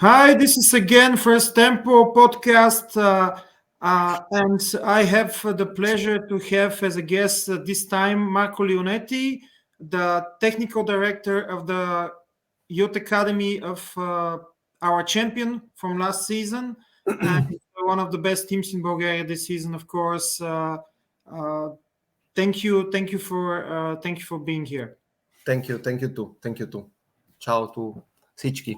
Hi, this is again First Tempo podcast, and I have the pleasure to have as a guest this time Marco Lionetti, the technical director of the Youth Academy of our champion from last season, and one of the best teams in Bulgaria this season, of course. Uh, thank you for being here. Thank you too. Ciao to всички.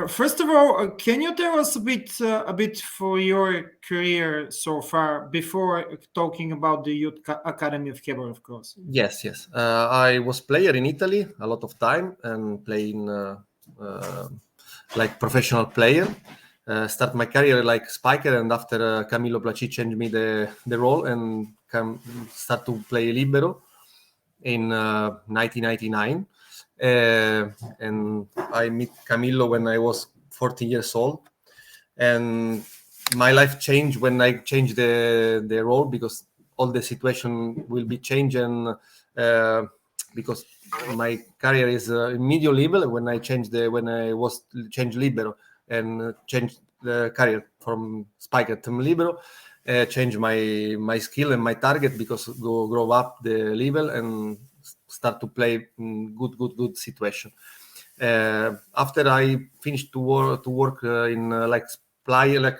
First of all, can you tell us a bit for your career so far before talking about the Academy of Hebar, of course? Yes. I was player in Italy a lot of time and playing like professional player. Start my career like spiker, and after Camillo Placi changed me the role and start to play libero in 1999. And I met Camillo when I was 40 years old, and my life changed when I changed the role, because all the situation will be changed, and because my career is in medium level. When I was changed libero and changed the career from spiker to libero, change my skill and my target, because grow up the level and start to play good situation. After I finished to work in like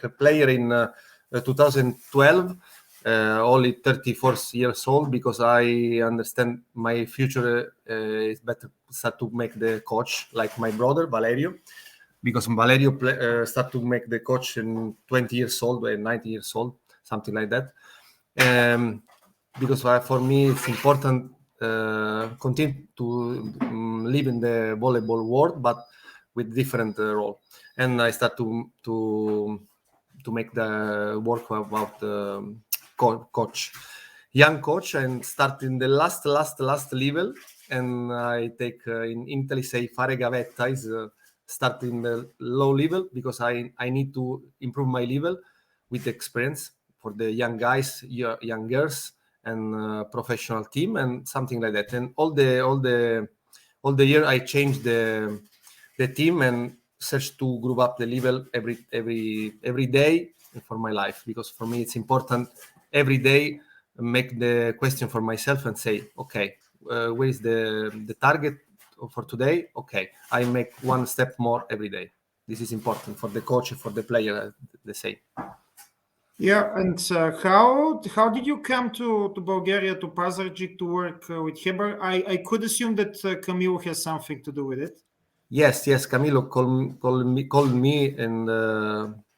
a player in 2012, only 34 years old, because I understand my future is better start to make the coach like my brother Valerio, because Valerio start to make the coach in 20 years old and 90 years old, something like that. Because for me it's important continue to live in the volleyball world, but with different role. And I start to make the work about coach, young coach, and start in the last level. And I take in Italy say fare gavetta is start in the low level, because I need to improve my level with experience for the young guys, young girls, and professional team and something like that. And all the year I changed the team and search to group up the level every day for my life, because for me it's important every day make the question for myself and say, okay, where is the target for today? Okay, I make one step more every day. This is important for the coach, for the player, the same. Yeah, and how did you come to Bulgaria, to Pazardzhik, to work with Hebar? I could assume that Camille has something to do with it. Yes. Camilo called me in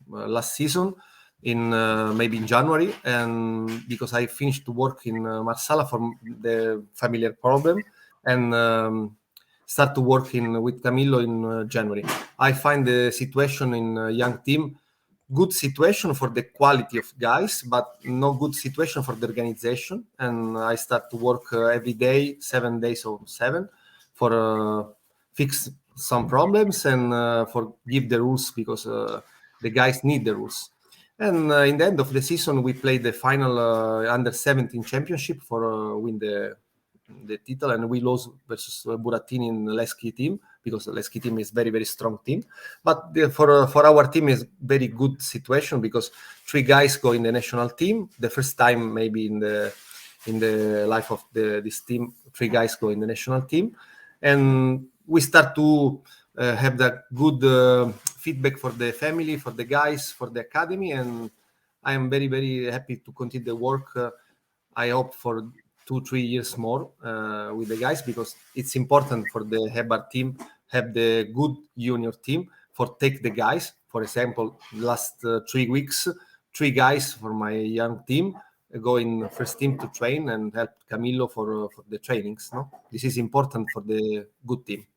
last season, in maybe in January, and because I finished to work in Marsala for the familiar problem, and start to work with Camilo in January. I find the situation in young team good situation for the quality of guys, but no good situation for the organization. And I start to work every day, 7 days or 7, for fix some problems and for give the rules, because the guys need the rules. And in the end of the season, we played the final under 17 championship for win the title, and we lost versus Burattini in Leschi team, because the Leschi team is very strong team. But for our team is very good situation, because 3 guys go in the national team. The first time maybe in the life of this team, 3 guys go in the national team, and we start to have the good feedback for the family, for the guys, for the academy, and I am very happy to continue the work. I hope for 2-3 years more with the guys, because it's important for the Hebar team have the good junior team for take the guys. For example, last 3 weeks, 3 guys for my young team go in first team to train and help Camillo for the trainings. No, this is important for the good team.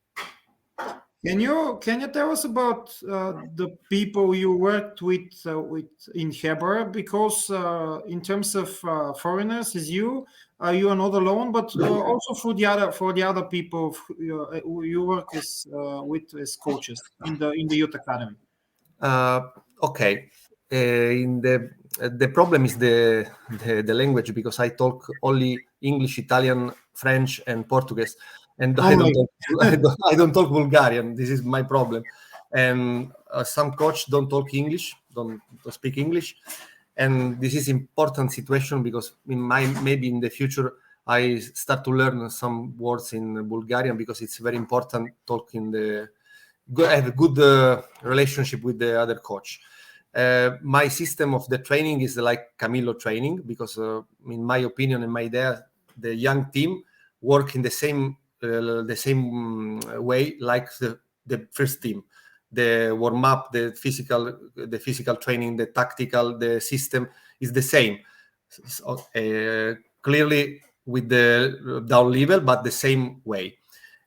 Can you tell us about the people you worked with in Heber? Because in terms of foreigners, is you are not alone, but also for the other people who you work with as coaches in the youth academy. Okay. In the problem is the language, because I talk only English, Italian, French, and Portuguese. and Oh my. I don't talk Bulgarian. This is my problem. And some coach don't talk English, don't speak English, and this is important situation because maybe in the future I start to learn some words in Bulgarian because it's very important talking have a good relationship with the other coach. My system of the training is like Camillo training because, in my opinion and my idea, the young team work in the same way like the first team. The warm up, the physical training, the tactical, the system is the same. So, clearly with the down level, but the same way.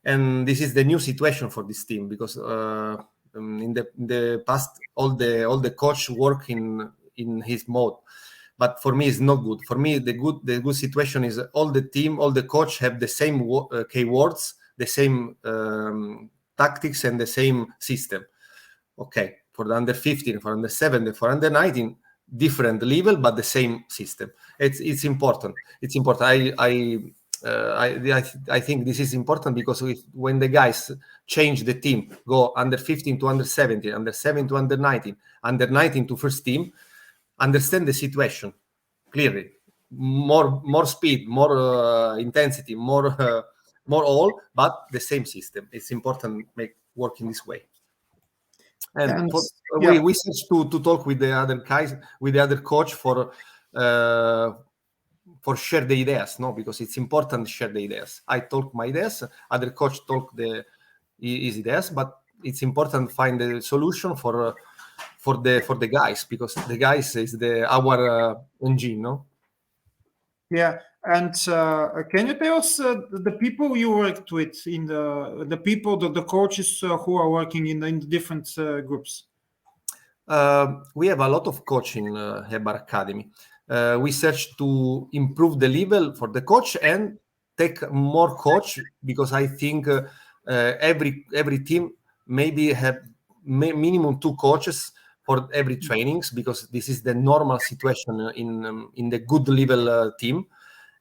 And this is the new situation for this team because in the past all the coach work in his mode, but for me it's not good. For me the good situation is all the team, all the coach have the same keywords, the same tactics and the same system. Okay, for the under 15, for under 17, for under 19, different level but the same system. It's important. It's important. I think this is important because when the guys change the team, go under 15 to under 17, under 7 to under 19, under 19 to first team, understand the situation clearly. More speed, more intensity, more all, but the same system. It's important make work in this way. And And we search to talk with the other guys, with the other coach for share the ideas, no, because it's important to share the ideas. I talk my ideas, other coach talk his ideas, but it's important to find the solution for the guys because the guys is our engine, no. yeah, and can you tell us the people you worked with in the people, the coaches who are working in the different groups? We have a lot of coach in Hebar Academy. We search to improve the level for the coach and take more coach because I think every team maybe have minimum 2 coaches for every trainings because this is the normal situation in the good level team.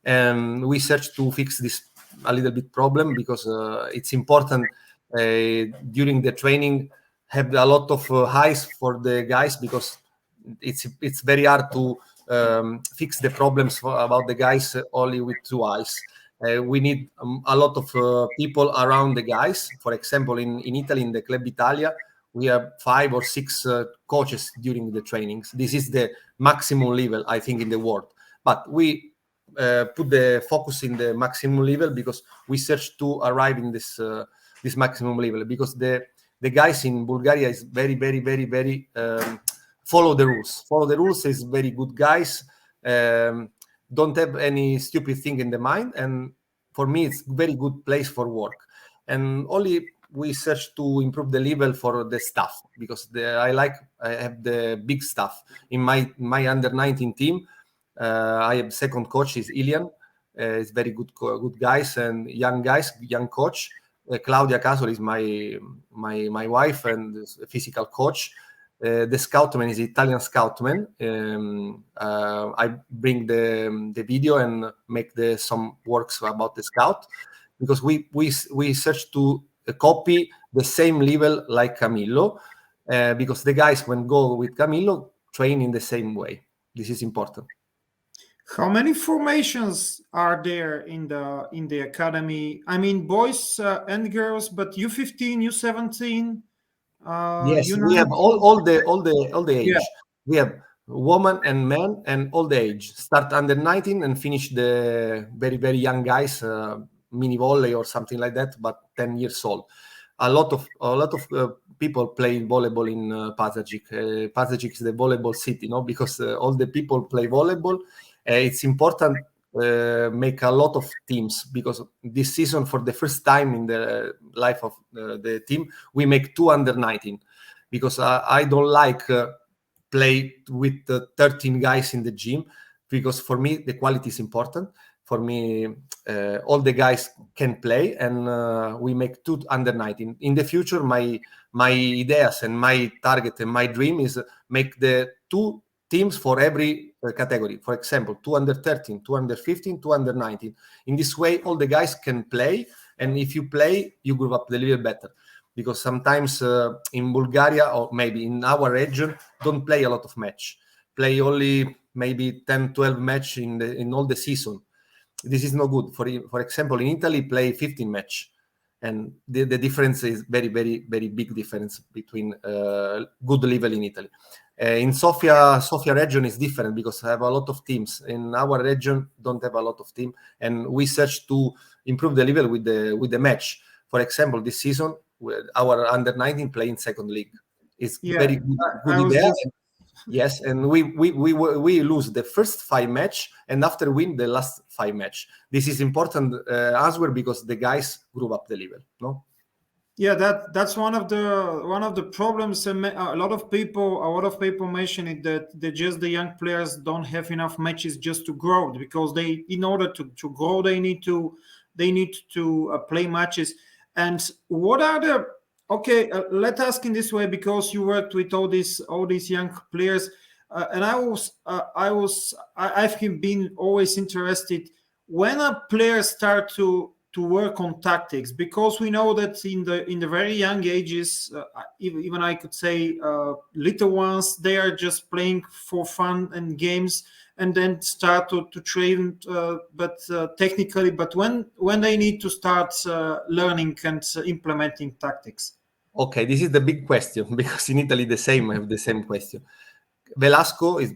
And we search to fix this a little bit problem because it's important during the training have a lot of highs for the guys because it's very hard to fix the problems about the guys only with 2 eyes. We need a lot of people around the guys. For example, in Italy, in the Club Italia, we have 5 or 6 coaches during the trainings. This is the maximum level, I think, in the world. But we put the focus in the maximum level because we search to arrive in this maximum level because the guys in Bulgaria is very, very, very, very follow the rules. Follow the rules is very good guys. Don't have any stupid thing in the mind. And for me, it's very good place for work. And only we search to improve the level for the staff because I have the big staff in my under 19 team. I have second coach is Ilian. It's very good guys and young guys, young coach. Claudia Casoli is my wife and physical coach. The scoutman is Italian scoutman. I bring the video and make some works about the scout because we search to copy the same level like Camillo because the guys when go with Camillo train in the same way. This is important. How many formations are there in the academy? I mean, boys and girls, but U15, U17. Yes, we have all the age. Yeah. We have woman and man and all the age. Start under 19 and finish the very, very young guys, mini volley or something like that, but 10 years old. A lot of people play volleyball in Pazardzhik. Pazardzhik is the volleyball city, no? Because all the people play volleyball. It's important make a lot of teams because this season for the first time in the life of the team we make 2 under 19 because I don't like play with 13 guys in the gym because for me the quality is important. For me all the guys can play and we make 2 under 19. In the future my ideas and my target and my dream is make the 2 teams for every category. For example, 2 under 13, 2 under 15, 2 under 19. In this way, all the guys can play And if you play, you grow up a little better. Because sometimes in Bulgaria or maybe in our region, don't play a lot of match. Play only maybe 10, 12 match in all the season. This is no good. For example, in Italy, play 15 match. And the difference is very, very, very big difference between good level in Italy. In Sofia region is different because I have a lot of teams. In our region, don't have a lot of team, and we search to improve the level with the match. For example, this season, our under 19 play in second league. It's very good idea. Yes, and we lose the first 5 match, and after win the last 5 match. This is important answer because the guys grew up the level. No. Yeah, that's one of the problems. A lot of people mention it that just the young players don't have enough matches just to grow, because in order to grow they need to play matches. And what are the let's ask in this way, because you worked with all these young players, and I've been always interested when a player start to work on tactics, because we know that in the very young ages, even I could say little ones, they are just playing for fun and games, and then start to train, but technically. But when they need to start learning and implementing tactics. Okay, this is the big question, because in Italy I have the same question. Velasco is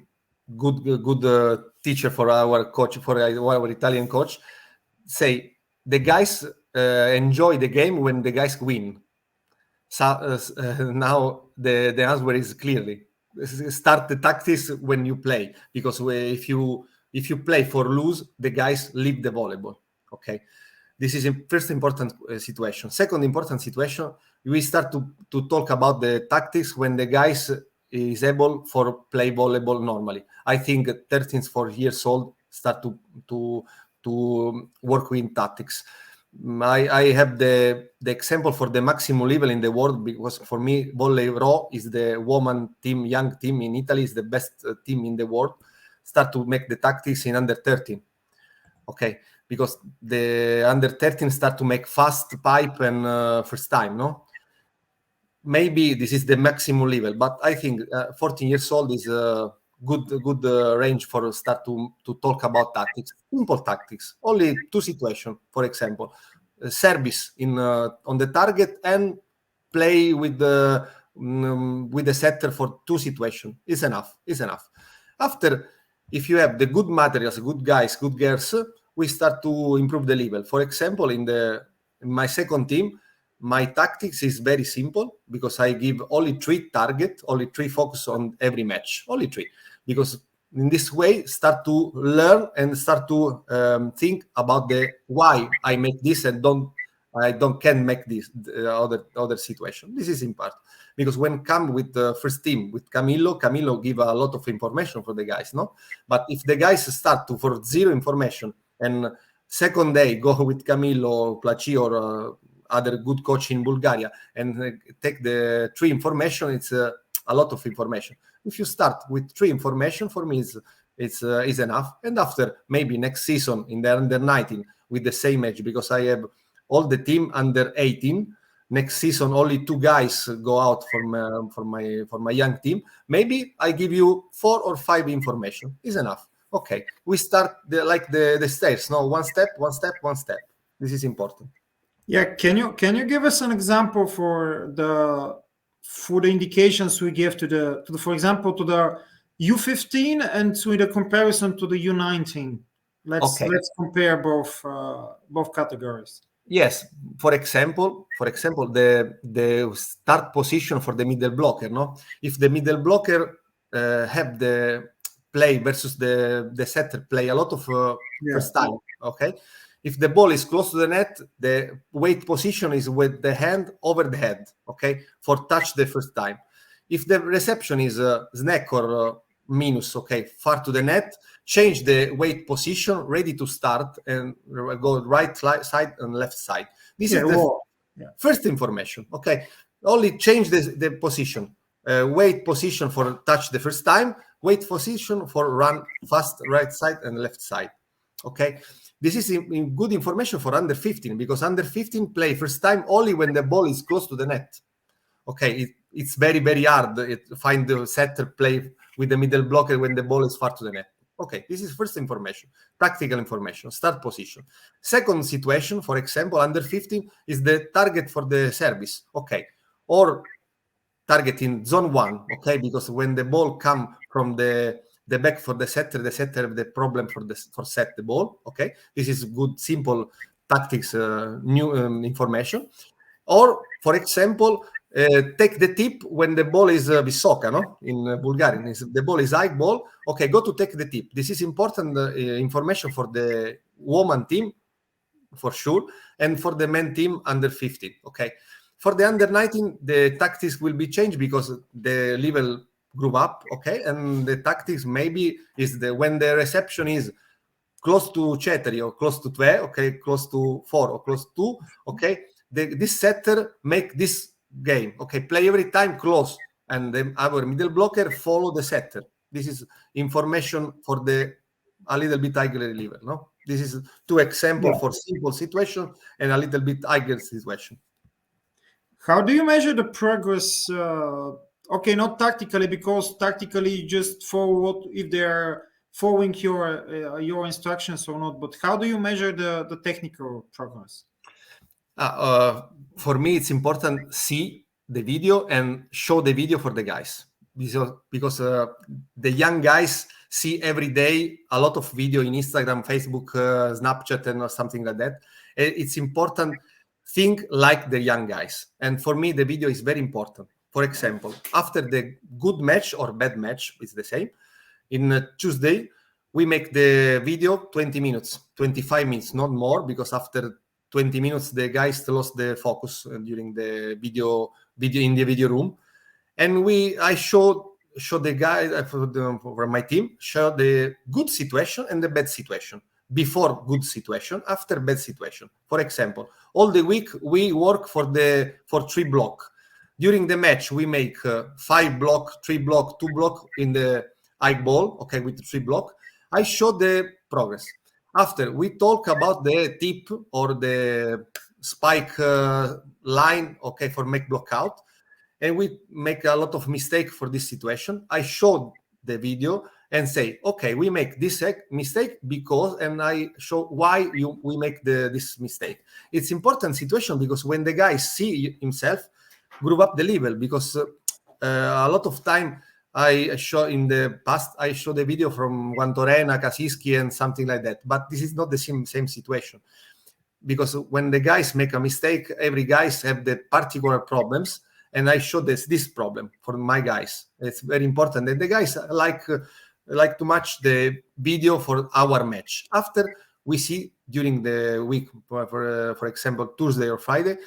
good teacher for our coach, for our Italian coach. Say the guys enjoy the game when the guys win. So now the answer is clearly start the tactics when you play, because if you play for lose, the guys leave the volleyball. Okay, this is a first important situation. Second important situation, we start to talk about the tactics when the guys is able for play volleyball normally. I think 13, 14 years old start to work with tactics. I have the example for the maximum level in the world, because for me, Volley Raw is the woman team, young team in Italy, is the best team in the world. Start to make the tactics in under 13. Okay, because the under 13 start to make fast pipe and first time, no? Maybe this is the maximum level, but I think 14 years old is good range for start to talk about tactics, simple tactics, only 2 situations. For example, service on the target and play with the setter for 2 situations is enough. After, if you have the good materials, good guys, good girls, we start to improve the level. For example, in my second team, my tactics is very simple, because I give only 3 target, only 3 focus on every match, only 3. Because in this way, start to learn and start to think about the why I make this and can make this other situation. This is important, because when come with the first team with Camillo give a lot of information for the guys, no? But if the guys start for 0 information and second day go with Camillo Placi or other good coach in Bulgaria and take the 3 information, it's a lot of information. If you start with 3 information, for me is enough. And after maybe next season in the under 19 with the same age, because I have all the team under 18. Next season only 2 guys go out for my young team. Maybe I give you 4 or 5 information is enough. Okay, we start the stairs. No, one step. This is important. Yeah, can you give us an example for the indications we give to the for example to the U15 and to the comparison to the U19? Let's compare both categories. Yes, for example, the start position for the middle blocker. No, if the middle blocker have the play versus the setter play a lot of first time. Okay. If the ball is close to the net, the weight position is with the hand over the head, okay, for touch the first time. If the reception is snack or minus, okay, far to the net, change the weight position, ready to start, and go right side and left side. This is the first information, okay. Only change the position. Weight position for touch the first time, weight position for run fast right side and left side, okay. This is good information for under 15, because under 15 play first time only when the ball is close to the net. Okay, it's very, very hard to find the setter play with the middle blocker when the ball is far to the net. Okay, this is first information, tactical information, start position. Second situation, for example, under 15 is the target for the service. Okay, or target in zone 1. Okay, because when the ball come from the back for the setter have the problem for set the ball. Okay, this is good, simple tactics, new information. Or, for example, take the tip when the ball is visoka, no? In Bulgarian, the ball is high ball. Okay, go to take the tip. This is important information for the woman team, for sure, and for the men team under 15. Okay, for the under 19, the tactics will be changed because the level grew up. Okay, and the tactics maybe is when the reception is close to Cetri or close to 2, okay, close to 4 or close to 2, okay, this setter make this game, okay, play every time close, and our middle blocker follow the setter. This is information for a little bit higher level, no? This is 2 examples for simple situation and a little bit higher situation. How do you measure the progress? Okay, not tactically, because tactically just for what if they're following your instructions or not. But how do you measure the technical progress? For me, it's important see the video and show the video for the guys, because the young guys see every day a lot of video in Instagram, Facebook, Snapchat, and or something like that. It's important. Think like the young guys, and for me, the video is very important. For example, after the good match or bad match, it's the same. In Tuesday, we make the video 20 minutes, 25 minutes, not more, because after 20 minutes, the guys lost the focus during the video in the video room. And I show the guys for my team, show the good situation and the bad situation. Before good situation, after bad situation. For example, all the week we work for 3 block. During the match, we make 5 block, 3 block, 2 block in the high ball, okay, with 3 block. I show the progress. After, we talk about the tip or the spike line, okay, for make block out. And we make a lot of mistake for this situation. I showed the video and say, okay, we make this mistake because, and I show why we make this mistake. It's important situation because when the guy see himself, grew up the level, because a lot of time I show in the past, I show the video from Guantorena, Kasiski, and something like that. But this is not the same situation, because when the guys make a mistake, every guys have the particular problems, and I show this problem for my guys. It's very important, and the guys like to match the video for our match. After we see during the week, for example, Tuesday or Friday,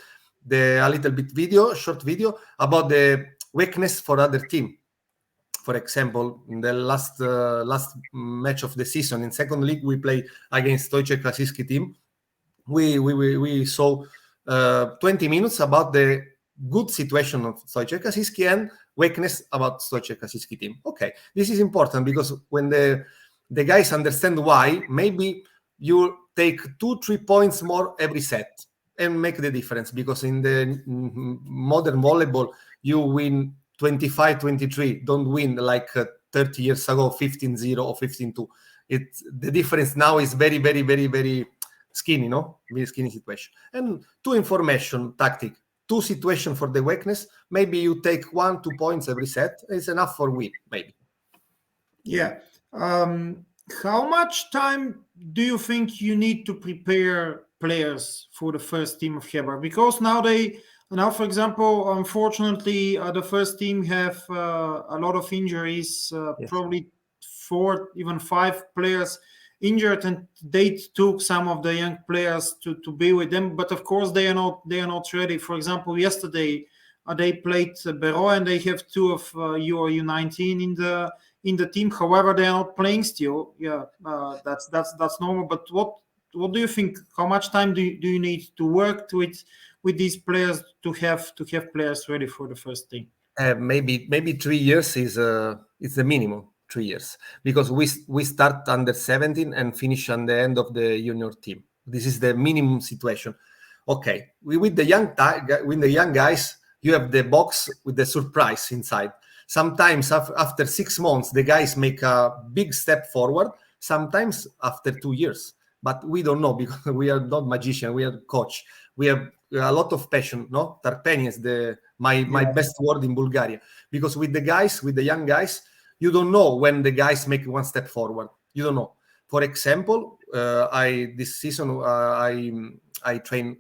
a little bit short video about the weakness for other team. For example, in the last match of the season in second league, we play against Stoichek Kasiski team. We saw 20 minutes about the good situation of Stoichek Kasiski and weakness about Stoichek Kasiski team. Okay, this is important because when the guys understand why, maybe you take 2-3 points more every set and make the difference, because in the modern volleyball, you win 25-23, don't win like 30 years ago, 15-0 or 15-2. The difference now is very, very, very, very skinny, no? Very skinny situation. And 2 information tactic, 2 situation for the weakness. Maybe you take 1-2 points every set. It's enough for win, maybe. Yeah. How much time do you think you need to prepare players for the first team of Hebar? Because now, for example, unfortunately, the first team have a lot of injuries. Yes. Probably 4, even 5 players injured, and they took some of the young players to be with them. But of course, they are not ready. For example, yesterday they played Bero, and they have 2 of U19 in the team. However, they are not playing still. Yeah, that's normal. But what do you think? How much time do you need to work with these players to have players ready for the first team? Maybe 3 years is the minimum. 3 years, because we start under 17 and finish on the end of the junior team. This is the minimum situation. Okay, with the young guys, you have the box with the surprise inside. Sometimes after 6 months, the guys make a big step forward. Sometimes after 2 years, but we don't know because we are not magician. We are coach. We have a lot of passion. No, Tarpeni is my best word in Bulgaria, because with the young guys, you don't know when the guys make one step forward. You don't know. For example, this season I train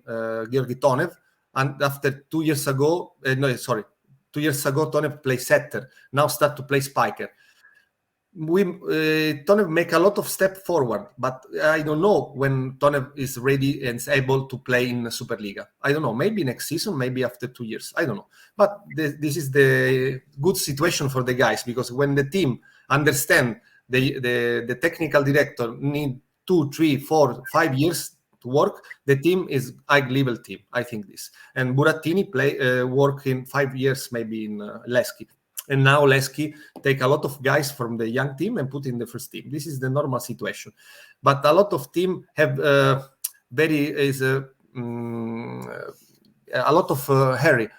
Georgi Tonev, and after 2 years ago, 2 years ago, Tonev play setter. Now start to play spiker. Tonev make a lot of step forward, but I don't know when Tonev is ready and is able to play in Superliga. I don't know. Maybe next season, maybe after 2 years. I don't know. But this is the good situation for the guys, because when the team understand the technical director need 2, 3, 4, 5 years to work, the team is high level team. I think this. And Burattini work in 5 years maybe in Leschi. And now Leschi take a lot of guys from the young team and put in the first team. This is the normal situation. But a lot of team have a lot of hurry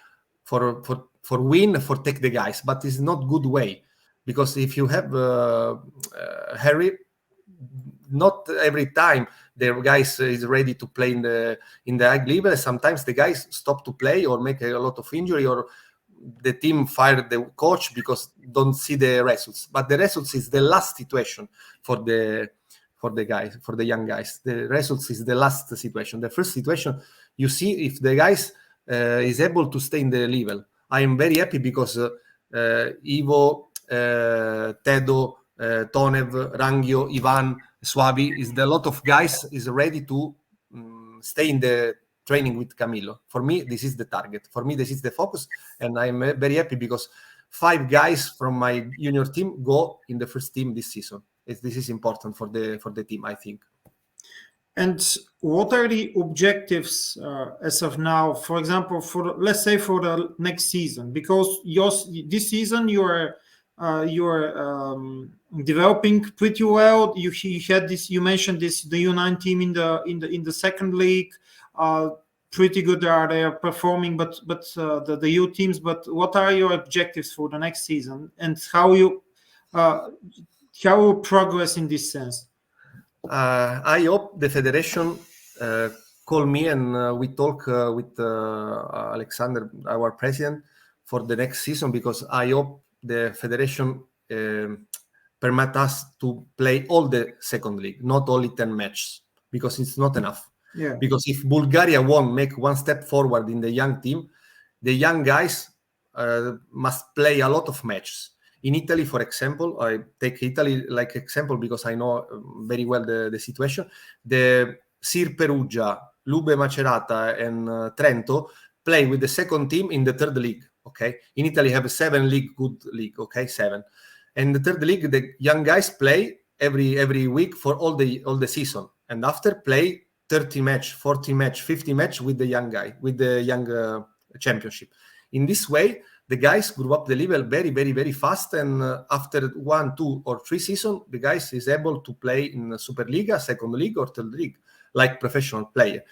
for win, for take the guys. But it's not good way, because if you have hurry, not every time the guys is ready to play in the high level. Sometimes the guys stop to play or make a lot of injury, or the team fired the coach because don't see the results. But the results is the last situation for the young guys. The results is the last situation. The first situation, you see if the guys is able to stay in the level. I am very happy because Ivo, Tedo, Tonev, Rangio, Ivan, Suavi is a lot of guys is ready to stay in the training with Camillo. For me, this is the target. For me, this is the focus, and I'm very happy because 5 guys from my junior team go in the first team this season. This is important for the team, I think. And what are the objectives as of now? For example, let's say for the next season, because this season you're developing pretty well. You had this. You mentioned this, the U9 team in the second league. Pretty good they are performing, but the U teams. But what are your objectives for the next season, and how you progress in this sense? I hope the federation call me and we talk with Alexander, our president, for the next season, because I hope the federation permit us to play all the second league, not only 10 matches, because it's not enough. Yeah. Because if Bulgaria won't make one step forward in the young team, the young guys must play a lot of matches. In Italy, for example, I take Italy like example because I know very well the situation. The Sir Perugia, Lube Macerata, and Trento play with the second team in the third league. Okay, in Italy have 7 league, good league. Okay, 7, and the third league the young guys play every week for all the season, and after play 30 match, 40 match, 50 match with the young guy, with the young championship. In this way, the guys grew up the level very, very, very fast. And after 1, 2, or 3 seasons, the guys is able to play in Superliga, second league, or third league, like professional player.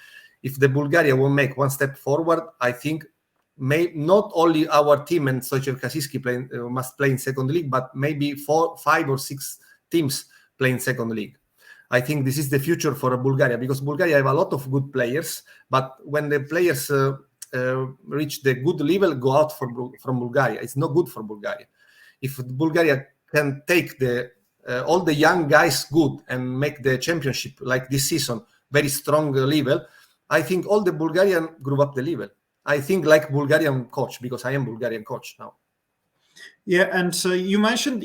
If the Bulgaria will make one step forward, I think not only our team and Stoichev Kasiski must play in second league, but maybe 4, 5, or 6 teams play in second league. I think this is the future for Bulgaria, because Bulgaria have a lot of good players, but when the players reach the good level, go out from Bulgaria. It's not good for Bulgaria. If Bulgaria can take all the young guys good and make the championship like this season very strong level, I think all the Bulgarian grew up the level. I think like Bulgarian coach, because I am Bulgarian coach now. Yeah, and so you mentioned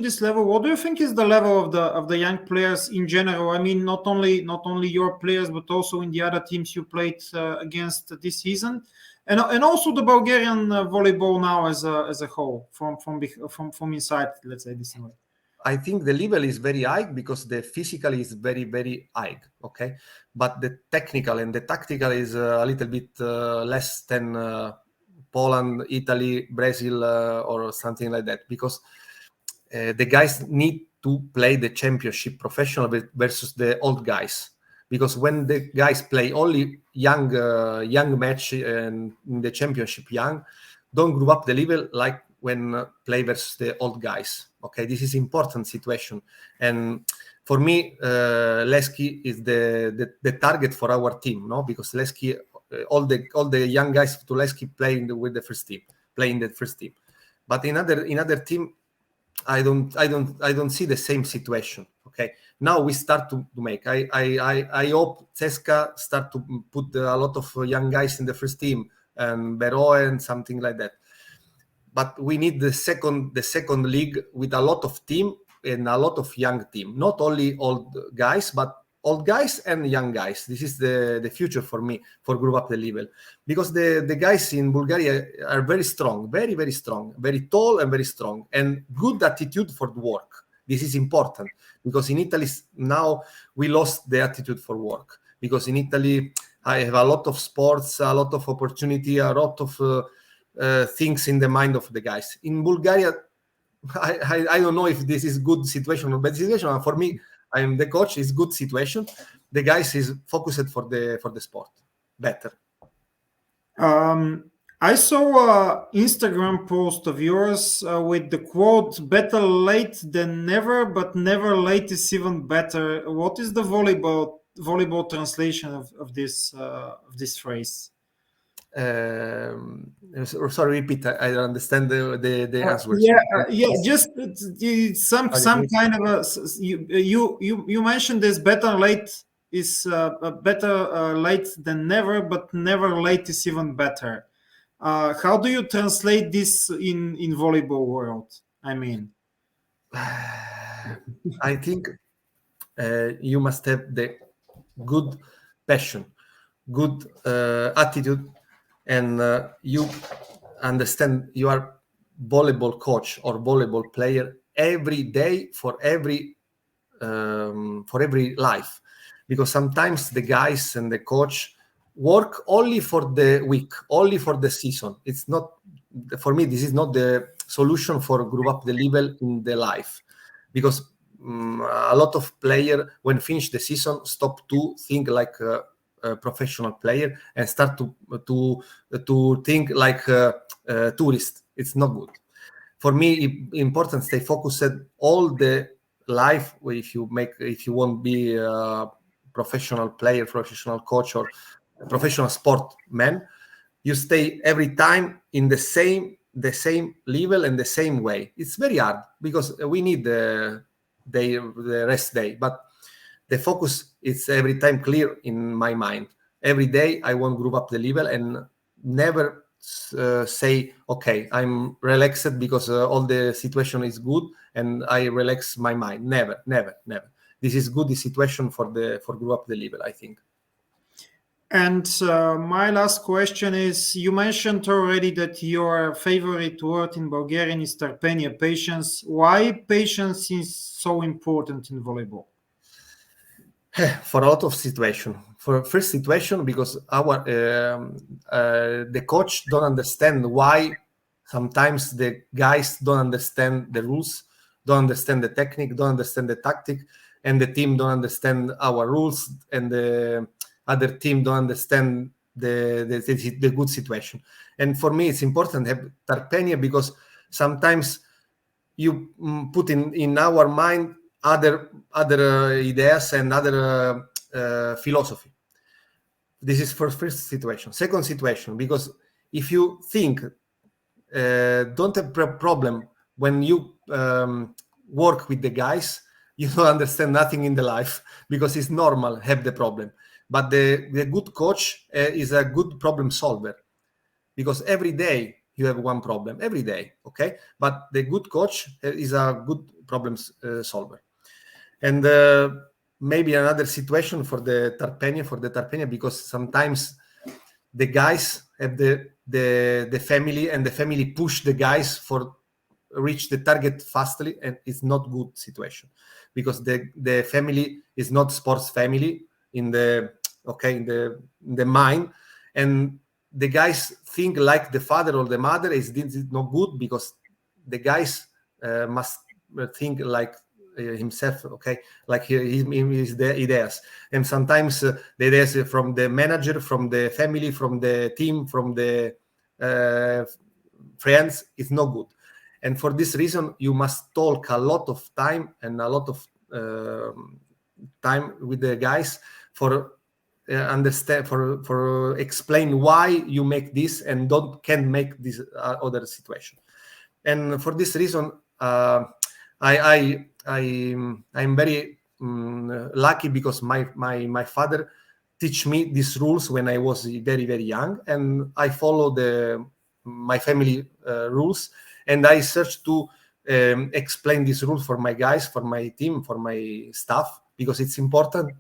this level. What do you think is the level of the young players in general? I mean, not only your players, but also in the other teams you played against this season, and also the Bulgarian volleyball now as a whole from inside. Let's say this way. I think the level is very high because the physical is very, very high. Okay, but the technical and the tactical is a little bit less than Poland, Italy, Brazil, or something like that. Because the guys need to play the championship professional versus the old guys, because when the guys play only young match and in the championship young, don't grow up the level like when play versus the old guys. Okay, this is important situation, and for me, Leski is the target for our team, no? Because Leski, all the young guys to Leski playing with the first team, playing the first team, but in other team, I don't see the same situation. Okay, now we start to make. I hope Ceska start to put a lot of young guys in the first team and Bero and something like that. But we need the second league with a lot of team and a lot of young team, not only old guys, but old guys and young guys. This is the future for me for group up the level, because the guys in Bulgaria are very strong, very, very strong, very tall and very strong, and good attitude for the work. This is important, because in Italy now we lost the attitude for work, because in Italy I have a lot of sports, a lot of opportunity, a lot of things in the mind of the guys. In Bulgaria, I don't know if this is good situation or bad situation. For me, I am the coach. Is good situation. The guys is focused for the sport better. I saw an Instagram post of yours with the quote "Better late than never, but never late is even better." What is the volleyball translation of this phrase? Sorry, repeat. I don't understand the answer. Just it's some kind of you mentioned this better late is better late than never, but never late is even better. How do you translate this in volleyball world? I mean, I think you must have the good passion, good attitude, and you understand you are volleyball coach or volleyball player every day for every life, because sometimes the guys and the coach work only for the week, only for the season. It's not, for me, this is not the solution for group up the level in the life, because a lot of player when finish the season stop to think like a professional player and start to think like a tourist. It's not good. For me, important stay focused all the life. If you want to be a professional player, professional coach, or professional sportman, you stay every time in the same level and the same way. It's very hard because we need the rest day, but the focus is every time clear in my mind. Every day I want to group up the level and never say, okay, I'm relaxed because all the situation is good and I relax my mind. Never. This is good, the situation for group up the level, I think. And my last question is, you mentioned already that your favorite word in Bulgarian is terpenia, patience. Why patience is so important in volleyball? For a lot of situation. For first situation, because our the coach don't understand why sometimes the guys don't understand the rules, don't understand the technique, don't understand the tactic, and the team don't understand our rules, and the other team don't understand the good situation. And for me, it's important to have terpenia, because sometimes you put in our mind other ideas and other philosophy. This is for first situation. Second situation, because if you think don't have problem when you work with the guys, you don't understand nothing in the life, because it's normal have the problem. But the good coach is a good problem solver, because every day you have one problem every day, okay? But the good coach is a good problem solver. And maybe another situation for the terpenia, because sometimes the guys have the family, and the family push the guys for reach the target fastly, and it's not good situation, because the family is not sports family in the mind, and the guys think like the father or the mother is this is not good, because the guys must think like himself, okay, like his ideas. And sometimes the ideas from the manager, from the family, from the team, from the friends, it's not good. And for this reason, you must talk a lot of time and a lot of time with the guys for understand, for explain why you make this and can make this other situation. And for this reason, I'm very lucky, because my father teach me these rules when I was very, very young, and I follow my family rules, and I search to explain these rules for my guys, for my team, for my staff, because it's important.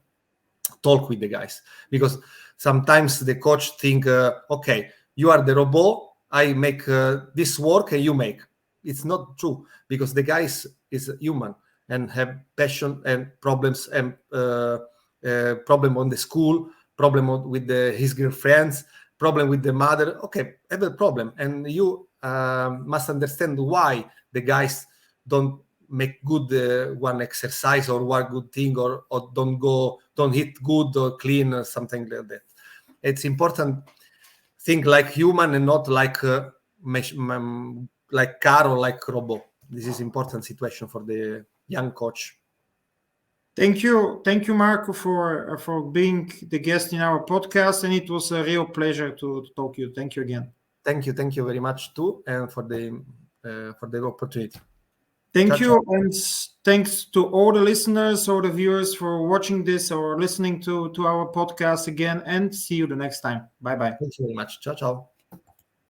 Talk with the guys, because sometimes the coach think, okay, you are the robot, I make this work and you make. It's not true, because the guys is human and have passion and problems, and problem on the school, problem with his girlfriends, problem with the mother. Okay, have a problem, and you must understand why the guys don't make good one exercise or one good thing, or don't hit good or clean or something like that. It's important think like human and not like like car or like robot. This is important situation for the young coach. Thank you, Marco, for being the guest in our podcast, and it was a real pleasure to talk to you. Thank you again. Thank you very much too, and for the opportunity. Thank you, and thanks to all the listeners, all the viewers for watching this or listening to our podcast again, and see you the next time. Bye-bye. Thank you very much. Ciao, ciao.